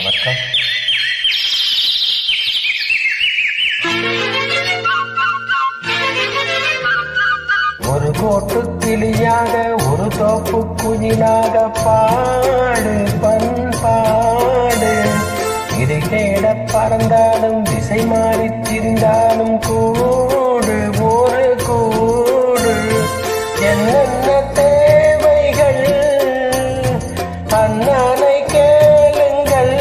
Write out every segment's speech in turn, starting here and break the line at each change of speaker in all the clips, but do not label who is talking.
வணக்கம். ஒரு கோட்டு கிளியாக ஒரு தோப்பு குயிலாக பாடு பண்பாடு. இதை தேட பறந்தாலும் திசை மாறி திரிந்தாலும் கூடு ஒரு கூடு. என்னென்ன தேவைகள் அண்ணனை கேளுங்கள்.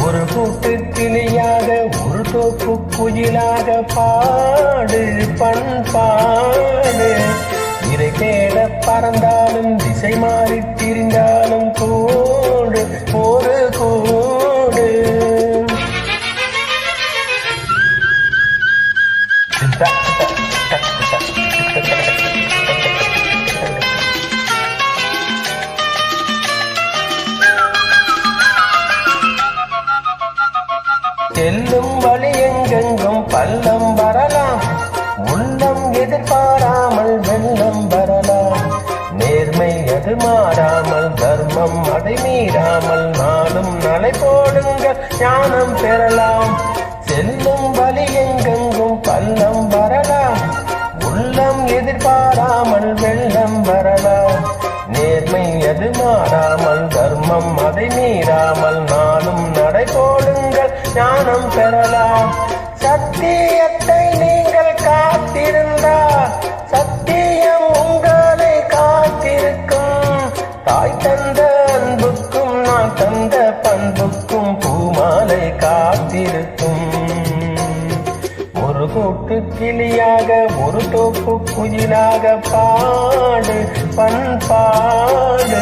ஒரு கூட்டு கிளியாக ஒரு தோப்பு குயிலாக பாடு பண்பாடு. இதை தேட பறந்தாலும் திசை மாறி திரிந்தாலும் கூடு ஒரு கூடு. செல்லும் வழி எங்கெங்கும் பள்ளம் வரலாம், உள்ளம் எதிர்பாராமல் வெள்ளம் வரலாம். நேர்மை அது மாறாமல் தர்மம் அதை மீறாமல் நாளும் நலை போடுங்க ஞானம் பெறலாம். செல்லும் வழி எங்கெங்கும் பள்ளம் வரலாம், உள்ளம் எதிர்பாராமல் வெள்ளம் வரலாம். நேர்மை அது மாறாமல் தர்மம் அதை மீறாமல் நாளும் நடை போடுங்கள் ஞானம் பெறலாம். சத்தியத்தை நீங்கள் காத்திருந்தால் சத்தியம் உங்களை காத்திருக்கும். தாய் தந்த அன்புக்கும் நான் தந்த பண்புக்கும் பூமாலை காத்திருக்கும். ஒரு கூட்டு கிளியாக ஒரு தோப்பு குயிலாக பாடு பண்பாடு.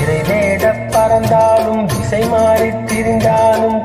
இறை தேட பறந்தாலும் திசை மாறி திரிந்தாலும்